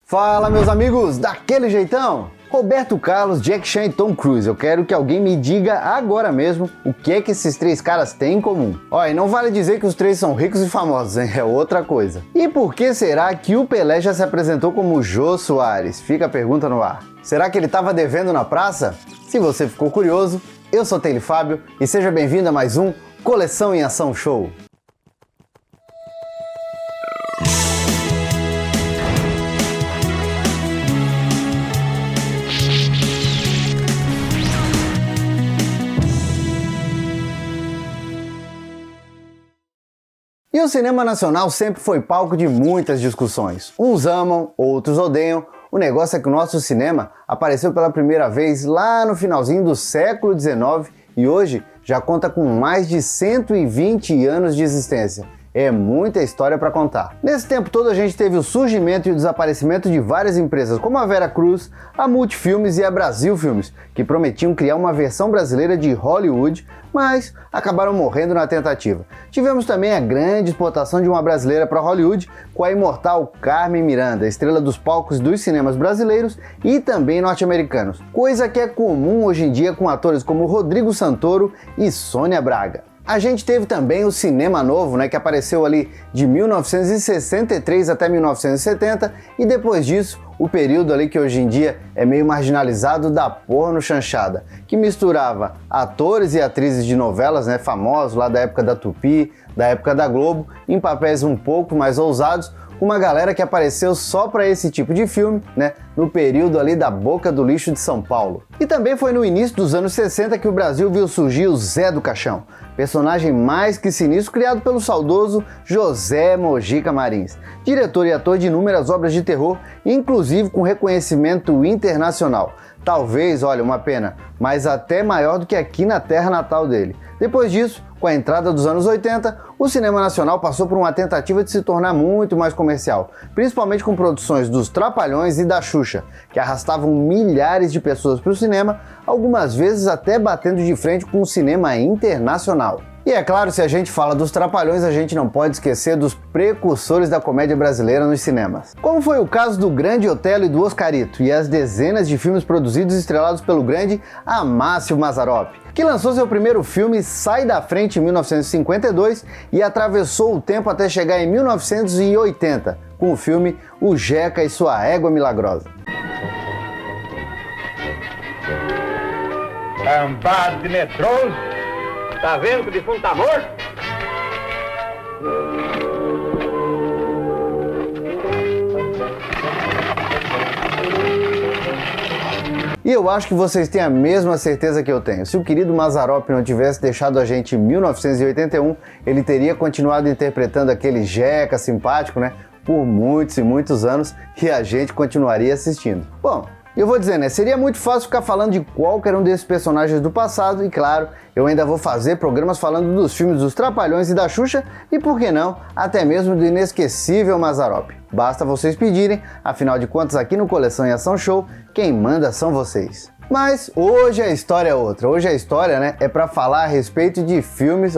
Fala, meus amigos, daquele jeitão? Roberto Carlos, Jack Chan e Tom Cruise, eu quero que alguém me diga agora mesmo o que é que esses três caras têm em comum. Olha, e não vale dizer que os três são ricos e famosos, hein? É outra coisa. E por que será que o Pelé já se apresentou como Jô Soares? Fica a pergunta no ar. Será que ele estava devendo na praça? Se você ficou curioso, eu sou Taylor Fábio e seja bem-vindo a mais um Coleção em Ação Show. E o cinema nacional sempre foi palco de muitas discussões. Uns amam, outros odeiam. O negócio é que o nosso cinema apareceu pela primeira vez lá no finalzinho do século XIX e hoje já conta com mais de 120 anos de existência. É muita história para contar. Nesse tempo todo a gente teve o surgimento e o desaparecimento de várias empresas como a Vera Cruz, a Multifilmes e a Brasil Filmes, que prometiam criar uma versão brasileira de Hollywood, mas acabaram morrendo na tentativa. Tivemos também a grande exportação de uma brasileira para Hollywood com a imortal Carmen Miranda, estrela dos palcos dos cinemas brasileiros e também norte-americanos, coisa que é comum hoje em dia com atores como Rodrigo Santoro e Sônia Braga. A gente teve também o cinema novo, que apareceu ali de 1963 até 1970 e depois disso o período ali que hoje em dia é meio marginalizado da porno chanchada, que misturava atores e atrizes de novelas, famosos lá da época da Tupi, da época da Globo, em papéis um pouco mais ousados, uma galera que apareceu só para esse tipo de filme, no período ali da Boca do Lixo de São Paulo. E também foi no início dos anos 60 que o Brasil viu surgir o Zé do Caixão, personagem mais que sinistro criado pelo saudoso José Mojica Marins, diretor e ator de inúmeras obras de terror, inclusive com reconhecimento internacional. Talvez, uma pena, mas até maior do que aqui na terra natal dele. Depois disso, com a entrada dos anos 80, o cinema nacional passou por uma tentativa de se tornar muito mais comercial, principalmente com produções dos Trapalhões e da Xuxa, que arrastavam milhares de pessoas para o cinema, algumas vezes até batendo de frente com o cinema internacional. E é claro, se a gente fala dos Trapalhões, a gente não pode esquecer dos precursores da comédia brasileira nos cinemas. Como foi o caso do Grande Otelo e do Oscarito, e as dezenas de filmes produzidos e estrelados pelo grande Amácio Mazzaropi, que lançou seu primeiro filme Sai da Frente em 1952 e atravessou o tempo até chegar em 1980, com o filme O Jeca e Sua Égua Milagrosa. Cambada de medroso! Tá vendo que o defunto tá morto? E eu acho que vocês têm a mesma certeza que eu tenho. Se o querido Mazzaropi não tivesse deixado a gente em 1981, ele teria continuado interpretando aquele Jeca simpático, por muitos e muitos anos, e a gente continuaria assistindo. Bom, eu vou dizer, seria muito fácil ficar falando de qualquer um desses personagens do passado e, claro, eu ainda vou fazer programas falando dos filmes dos Trapalhões e da Xuxa e, por que não, até mesmo do inesquecível Mazzaropi. Basta vocês pedirem, afinal de contas, aqui no Coleção em Ação Show, quem manda são vocês. Mas hoje a história é outra. Hoje a história, é para falar a respeito de filmes,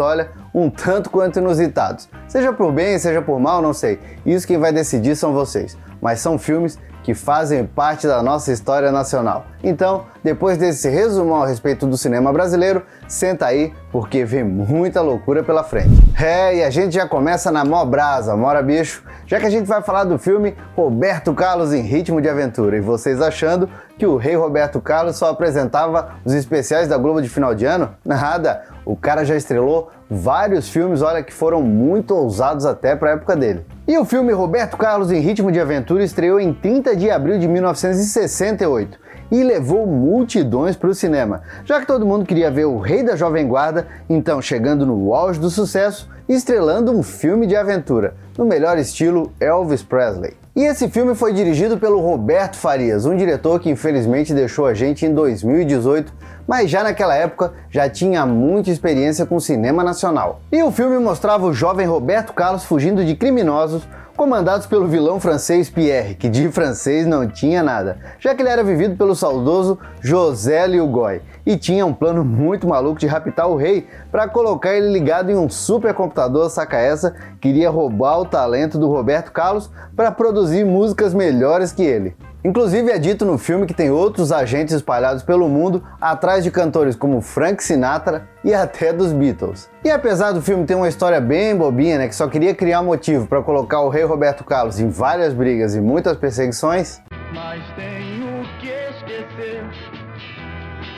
um tanto quanto inusitados. Seja por bem, seja por mal, não sei. Isso quem vai decidir são vocês. Mas são filmes que fazem parte da nossa história nacional. Então, depois desse resumão a respeito do cinema brasileiro, senta aí, porque vem muita loucura pela frente. E a gente já começa na mó brasa, mora bicho, já que a gente vai falar do filme Roberto Carlos em Ritmo de Aventura, e vocês achando que o rei Roberto Carlos só apresentava os especiais da Globo de final de ano? Nada, o cara já estrelou vários filmes, que foram muito ousados até para a época dele. E o filme Roberto Carlos em Ritmo de Aventura estreou em 30 de abril de 1968 e levou multidões para o cinema, já que todo mundo queria ver o rei da Jovem Guarda, então chegando no auge do sucesso, estrelando um filme de aventura, no melhor estilo Elvis Presley. E esse filme foi dirigido pelo Roberto Farias, um diretor que infelizmente deixou a gente em 2018, mas já naquela época já tinha muita experiência com cinema nacional. E o filme mostrava o jovem Roberto Carlos fugindo de criminosos, comandados pelo vilão francês Pierre, que de francês não tinha nada, já que ele era vivido pelo saudoso José Liogoy e tinha um plano muito maluco de raptar o rei para colocar ele ligado em um supercomputador, saca essa, que iria roubar o talento do Roberto Carlos para produzir músicas melhores que ele. Inclusive é dito no filme que tem outros agentes espalhados pelo mundo atrás de cantores como Frank Sinatra e até dos Beatles. E apesar do filme ter uma história bem bobinha, né, que só queria criar motivo para colocar o rei Roberto Carlos em várias brigas e muitas perseguições, mas tenho que esquecer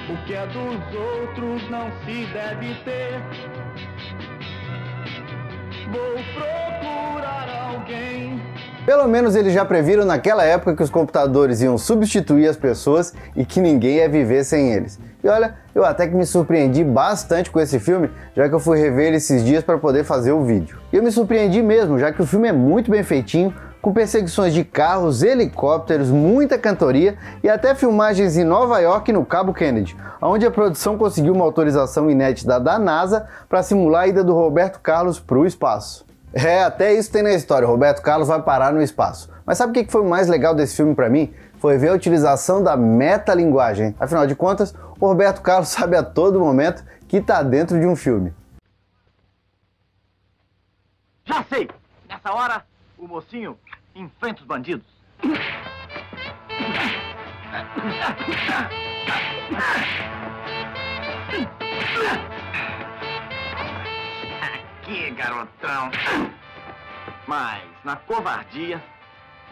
o que é dos outros não se deve ter. Vou procurar alguém. pelo menos eles já previram naquela época que os computadores iam substituir as pessoas e que ninguém ia viver sem eles. E olha, eu até que me surpreendi bastante com esse filme, já que eu fui rever ele esses dias para poder fazer o vídeo. E eu me surpreendi mesmo, já que o filme é muito bem feitinho, com perseguições de carros, helicópteros, muita cantoria e até filmagens em Nova York e no Cabo Kennedy, onde a produção conseguiu uma autorização inédita da NASA para simular a ida do Roberto Carlos para o espaço. Até isso tem na história, o Roberto Carlos vai parar no espaço. Mas sabe o que foi o mais legal desse filme para mim? Foi ver a utilização da metalinguagem. Afinal de contas, o Roberto Carlos sabe a todo momento que está dentro de um filme. Já sei! Nessa hora, o mocinho enfrenta os bandidos. Aqui, garotão. Mas, na covardia,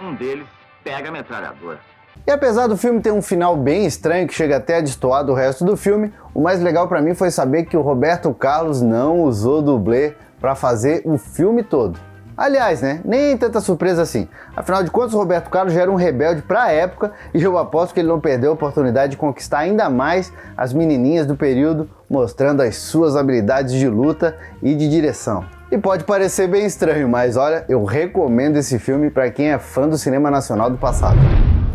um deles pega a metralhadora. E apesar do filme ter um final bem estranho, que chega até a destoar do resto do filme, o mais legal pra mim foi saber que o Roberto Carlos não usou dublê pra fazer o filme todo. Aliás, né, nem tanta surpresa assim. Afinal de contas, o Roberto Carlos já era um rebelde pra época e eu aposto que ele não perdeu a oportunidade de conquistar ainda mais as menininhas do período, mostrando as suas habilidades de luta e de direção. E pode parecer bem estranho, mas olha, eu recomendo esse filme pra quem é fã do cinema nacional do passado.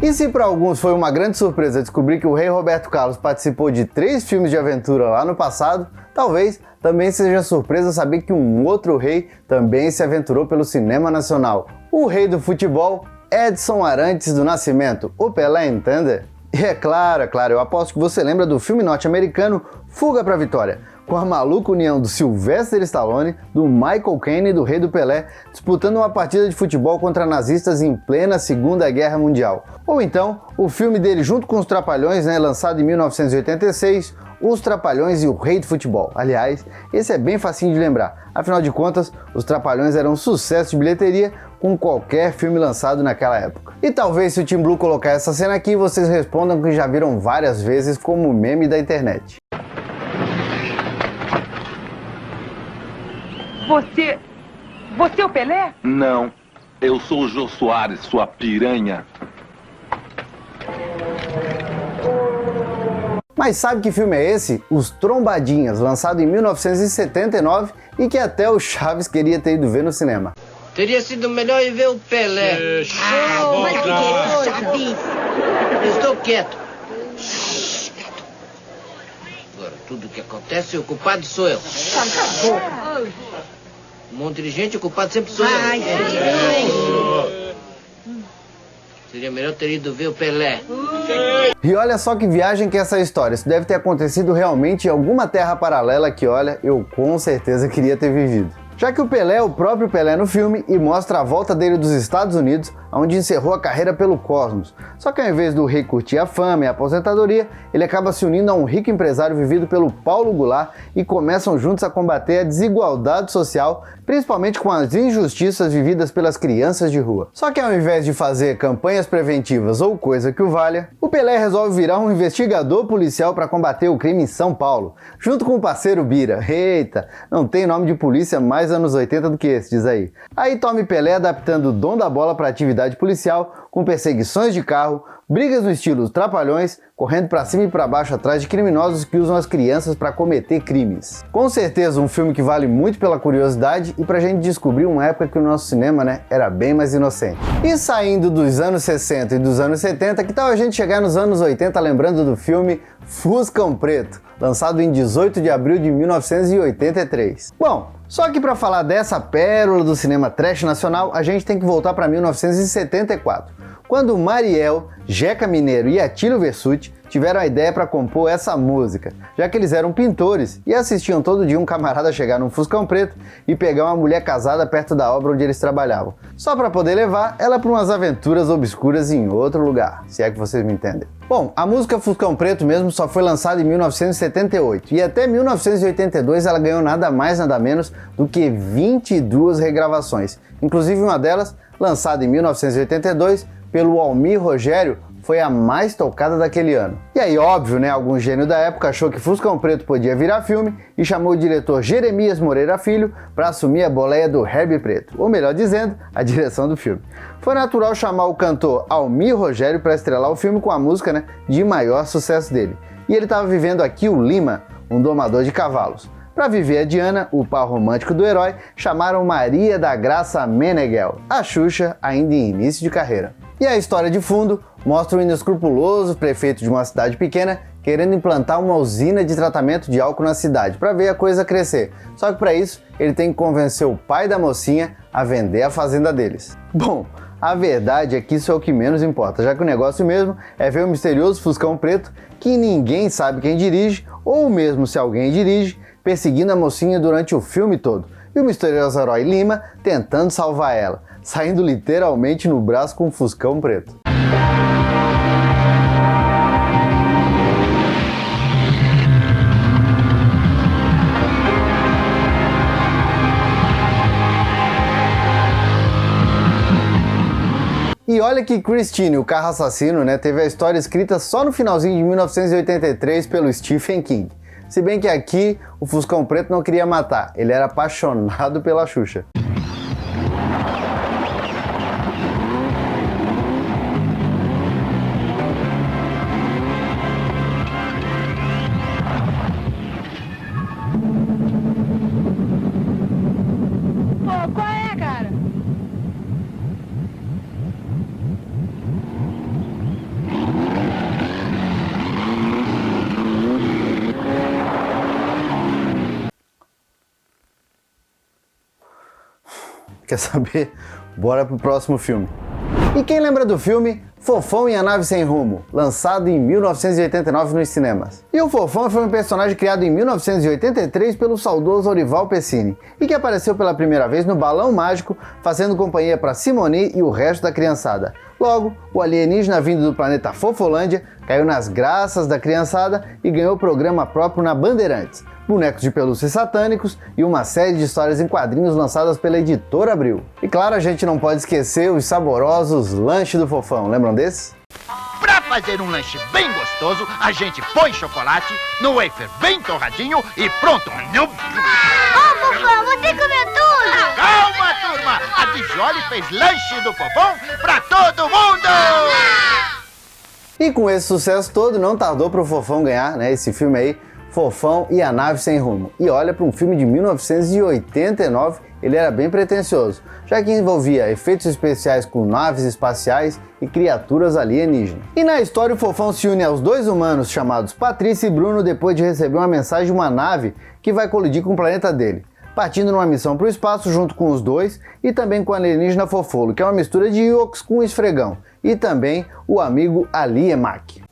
E se para alguns foi uma grande surpresa descobrir que o rei Roberto Carlos participou de 3 filmes de aventura lá no passado, talvez também seja surpresa saber que um outro rei também se aventurou pelo cinema nacional. O rei do futebol, Edson Arantes do Nascimento, o Pelé, entende? E é claro, eu aposto que você lembra do filme norte-americano Fuga pra Vitória, com a maluca união do Sylvester Stallone, do Michael Caine e do Rei do Pelé, disputando uma partida de futebol contra nazistas em plena Segunda Guerra Mundial. Ou então, o filme dele junto com os Trapalhões, lançado em 1986, Os Trapalhões e o Rei do Futebol. Aliás, esse é bem facinho de lembrar, afinal de contas, os Trapalhões eram um sucesso de bilheteria com qualquer filme lançado naquela época. E talvez se o Team Blue colocar essa cena aqui, vocês respondam que já viram várias vezes como meme da internet. Você é o Pelé? Não, eu sou o Jô Soares, sua piranha. Mas sabe que filme é esse? Os Trombadinhas, lançado em 1979 e que até o Chaves queria ter ido ver no cinema. Teria sido melhor ir ver o Pelé. Eu estou quieto. Agora, tudo que acontece, o culpado sou eu. Um monte de gente, o culpado sempre sou eu. Seria melhor ter ido ver o Pelé. E olha só que viagem que é essa história. Isso deve ter acontecido realmente em alguma terra paralela que, olha, eu com certeza queria ter vivido. Já que o Pelé é o próprio Pelé no filme e mostra a volta dele dos Estados Unidos, onde encerrou a carreira pelo Cosmos. Só que ao invés do rei curtir a fama e a aposentadoria, ele acaba se unindo a um rico empresário vivido pelo Paulo Goulart e começam juntos a combater a desigualdade social, principalmente com as injustiças vividas pelas crianças de rua. Só que ao invés de fazer campanhas preventivas ou coisa que o valha, o Pelé resolve virar um investigador policial para combater o crime em São Paulo, junto com o parceiro Bira. Eita, não tem nome de polícia mais anos 80 do que esse, diz aí. Aí tome Pelé adaptando o dom da bola para atividade policial, com perseguições de carro, brigas no estilo Trapalhões, correndo para cima e para baixo atrás de criminosos que usam as crianças para cometer crimes. Com certeza um filme que vale muito pela curiosidade e pra gente descobrir uma época que o nosso cinema, era bem mais inocente. E saindo dos anos 60 e dos anos 70, que tal a gente chegar nos anos 80 lembrando do filme Fuscão Preto, lançado em 18 de abril de 1983. Bom, Só que para falar dessa pérola do cinema trash nacional, a gente tem que voltar para 1974, quando Mariel, Jeca Mineiro e Atílio Versuti tiveram a ideia para compor essa música, já que eles eram pintores e assistiam todo dia um camarada chegar num Fuscão preto e pegar uma mulher casada perto da obra onde eles trabalhavam, só para poder levar ela para umas aventuras obscuras em outro lugar, se é que vocês me entendem. Bom, a música Fuscão Preto mesmo só foi lançada em 1978 e até 1982 ela ganhou nada mais nada menos do que 22 regravações, inclusive uma delas, lançada em 1982 pelo Almir Rogério, foi a mais tocada daquele ano. E aí, óbvio, né, algum gênio da época achou que Fuscão Preto podia virar filme e chamou o diretor Jeremias Moreira Filho para assumir a boleia do Herbie Preto, ou melhor dizendo, a direção do filme. Foi natural chamar o cantor Almir Rogério para estrelar o filme com a música, né, de maior sucesso dele. E ele estava vivendo aqui o Lima, um domador de cavalos. Para viver a Diana, o par romântico do herói, chamaram Maria da Graça Meneghel, a Xuxa ainda em início de carreira. E a história de fundo mostra um inescrupuloso prefeito de uma cidade pequena querendo implantar uma usina de tratamento de álcool na cidade para ver a coisa crescer. Só que para isso ele tem que convencer o pai da mocinha a vender a fazenda deles. Bom, a verdade é que isso é o que menos importa, já que o negócio mesmo é ver o misterioso Fuscão Preto que ninguém sabe quem dirige, ou mesmo se alguém dirige, perseguindo a mocinha durante o filme todo. E o misterioso herói Lima tentando salvar ela, saindo literalmente no braço com um Fuscão Preto. E olha que Christine, o carro assassino, né, teve a história escrita só no finalzinho de 1983 pelo Stephen King. Se bem que aqui o Fuscão Preto não queria matar, ele era apaixonado pela Xuxa. Pô, qual é, cara? Quer saber? Bora pro próximo filme. E quem lembra do filme Fofão e a Nave Sem Rumo, lançado em 1989 nos cinemas? E o Fofão foi um personagem criado em 1983 pelo saudoso Orival Pessini e que apareceu pela primeira vez no Balão Mágico, fazendo companhia para Simone e o resto da criançada. Logo, o alienígena vindo do planeta Fofolândia caiu nas graças da criançada e ganhou programa próprio na Bandeirantes, bonecos de pelúcia satânicos e uma série de histórias em quadrinhos lançadas pela Editora Abril. E claro, a gente não pode esquecer os saborosos lanches do Fofão, lembram desses? Pra fazer um lanche bem gostoso, a gente põe chocolate no wafer bem torradinho e pronto! Ô, Fofão, você comeu tudo! Calma, turma! A Dijoli fez lanche do Fofão pra todo mundo! E com esse sucesso todo, não tardou pro Fofão ganhar, né, esse filme aí, Fofão e a Nave Sem Rumo. E olha, para um filme de 1989, ele era bem pretensioso, já que envolvia efeitos especiais com naves espaciais e criaturas alienígenas. E na história, o Fofão se une aos dois humanos chamados Patrícia e Bruno depois de receber uma mensagem de uma nave que vai colidir com o planeta dele, partindo numa missão para o espaço junto com os dois e também com o alienígena Fofolo, que é uma mistura de Ewoks com esfregão, e também o amigo Aliemak.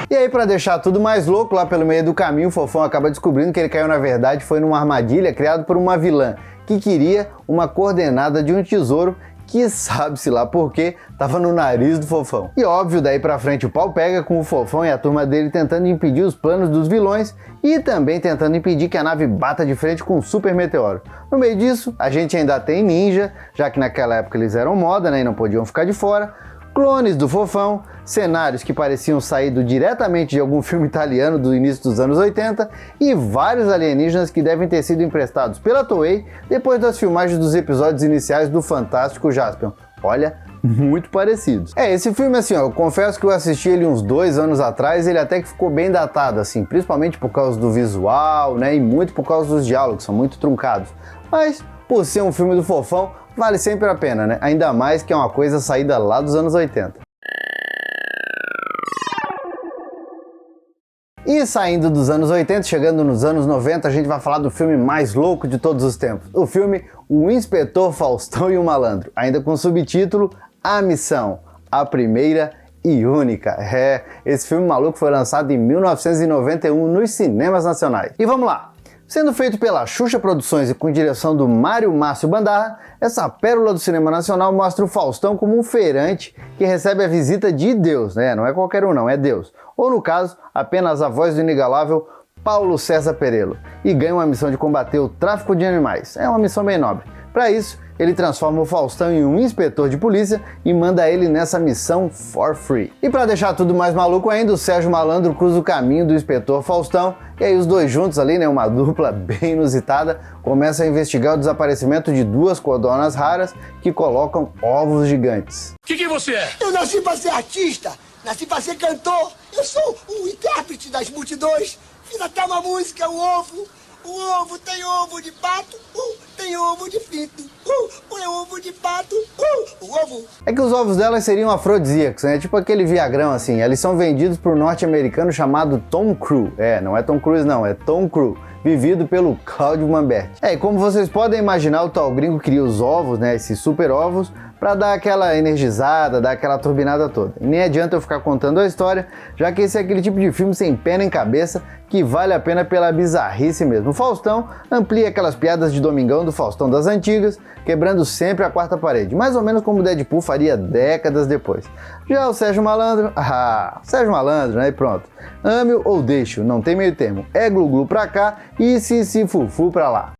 E aí, para deixar tudo mais louco, lá pelo meio do caminho, o Fofão acaba descobrindo que ele caiu, na verdade, foi numa armadilha criada por uma vilã que queria uma coordenada de um tesouro que, sabe-se lá por quê, tava no nariz do Fofão. E óbvio, daí pra frente o pau pega com o Fofão e a turma dele tentando impedir os planos dos vilões e também tentando impedir que a nave bata de frente com um super meteoro. No meio disso, a gente ainda tem ninja, já que naquela época eles eram moda, né, e não podiam ficar de fora, clones do Fofão, cenários que pareciam saído diretamente de algum filme italiano do início dos anos 80 e vários alienígenas que devem ter sido emprestados pela Toei depois das filmagens dos episódios iniciais do Fantástico Jaspion. Olha, muito parecidos. Esse filme, assim, ó, eu confesso que eu assisti ele uns 2 anos atrás, ele até que ficou bem datado, assim, principalmente por causa do visual, né, e muito por causa dos diálogos, são muito truncados. Mas, por ser um filme do Fofão, vale sempre a pena, né? Ainda mais que é uma coisa saída lá dos anos 80. E saindo dos anos 80, chegando nos anos 90, a gente vai falar do filme mais louco de todos os tempos. O filme O Inspetor Faustão e o Malandro, ainda com o subtítulo A Missão, a primeira e única. Esse filme maluco foi lançado em 1991 nos cinemas nacionais. E vamos lá! Sendo feito pela Xuxa Produções e com direção do Mário Márcio Bandarra, essa pérola do cinema nacional mostra o Faustão como um feirante que recebe a visita de Deus, né? Não é qualquer um não, é Deus. Ou no caso, apenas a voz do inigualável Paulo César Perello, e ganha uma missão de combater o tráfico de animais. É uma missão bem nobre. Para isso, ele transforma o Faustão em um inspetor de polícia e manda ele nessa missão for free. E para deixar tudo mais maluco ainda, o Sérgio Malandro cruza o caminho do inspetor Faustão, e aí os dois juntos ali, né, uma dupla bem inusitada, começam a investigar o desaparecimento de duas codornas raras que colocam ovos gigantes. O que você é? Eu nasci para ser artista, nasci para ser cantor, eu sou um intérprete das multidões, fiz até uma música, o ovo tem ovo de pato, tem ovo de pinto, é ovo de pato, o ovo. É que os ovos delas seriam afrodisíacos, né? Tipo aquele viagrão assim. Eles são vendidos por um norte-americano chamado Tom Cruise. Não é Tom Cruise não, é Tom Cruise, vivido pelo Cláudio Mamberti. E como vocês podem imaginar, o tal gringo cria os ovos, né? Esses super ovos, para dar aquela energizada, dar aquela turbinada toda. E nem adianta eu ficar contando a história, já que esse é aquele tipo de filme sem pé nem cabeça, que vale a pena pela bizarrice mesmo. O Faustão amplia aquelas piadas de Domingão do Faustão das antigas, quebrando sempre a quarta parede, mais ou menos como o Deadpool faria décadas depois. Já o Sérgio Malandro, Sérgio Malandro, né? E pronto. Ame-o ou deixe-o, não tem meio termo. É glu-glu pra cá e fufu pra lá.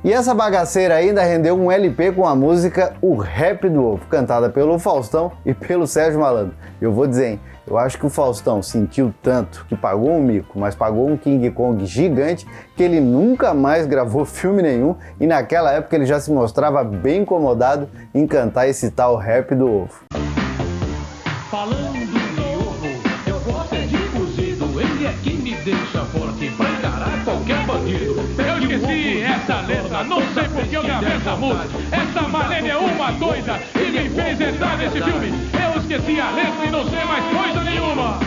E essa bagaceira ainda rendeu um LP com a música O Rap do Ovo, cantada pelo Faustão e pelo Sérgio Malandro. Eu vou dizer, hein, eu acho que o Faustão sentiu tanto que pagou um mico, mas pagou um King Kong gigante, que ele nunca mais gravou filme nenhum, e naquela época ele já se mostrava bem incomodado em cantar esse tal Rap do Ovo. Falando de ovo, eu gosto de cozido, ele é que me deixa forte pra encarar qualquer bandido. Eu esqueci essa letra, não sei porque eu gravei essa música. Essa Marlene é uma doida e me fez entrar nesse filme. Eu esqueci a letra e não sei mais coisa nenhuma.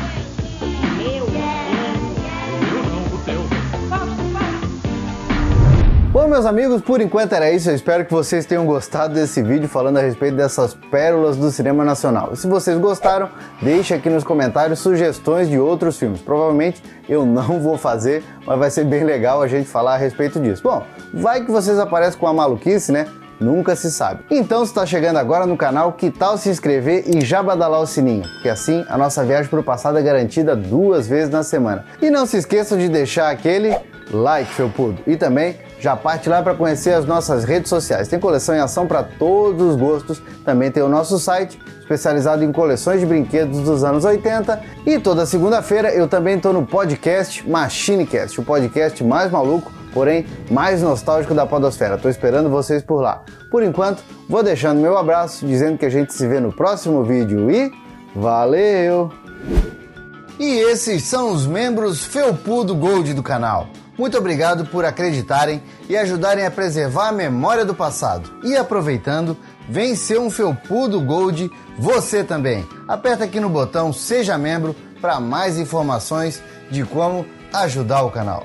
Bom, meus amigos, por enquanto era isso. Eu espero que vocês tenham gostado desse vídeo falando a respeito dessas pérolas do cinema nacional. E se vocês gostaram, deixe aqui nos comentários sugestões de outros filmes. Provavelmente eu não vou fazer, mas vai ser bem legal a gente falar a respeito disso. Bom, vai que vocês aparecem com a maluquice, né? Nunca se sabe. Então, se está chegando agora no canal, que tal se inscrever e já badalar o sininho? Porque assim a nossa viagem para o passado é garantida 2 vezes na semana. E não se esqueçam de deixar aquele like, felpudo. E também já parte lá para conhecer as nossas redes sociais. Tem coleção em ação para todos os gostos. Também tem o nosso site, especializado em coleções de brinquedos dos anos 80. E toda segunda-feira eu também estou no podcast MachineCast, o podcast mais maluco, porém mais nostálgico da podosfera. Estou esperando vocês por lá. Por enquanto, vou deixando meu abraço, dizendo que a gente se vê no próximo vídeo e valeu! E esses são os membros Felpudo Gold do canal. Muito obrigado por acreditarem e ajudarem a preservar a memória do passado. E aproveitando, vem ser um Felpudo Gold você também. Aperta aqui no botão Seja Membro para mais informações de como ajudar o canal.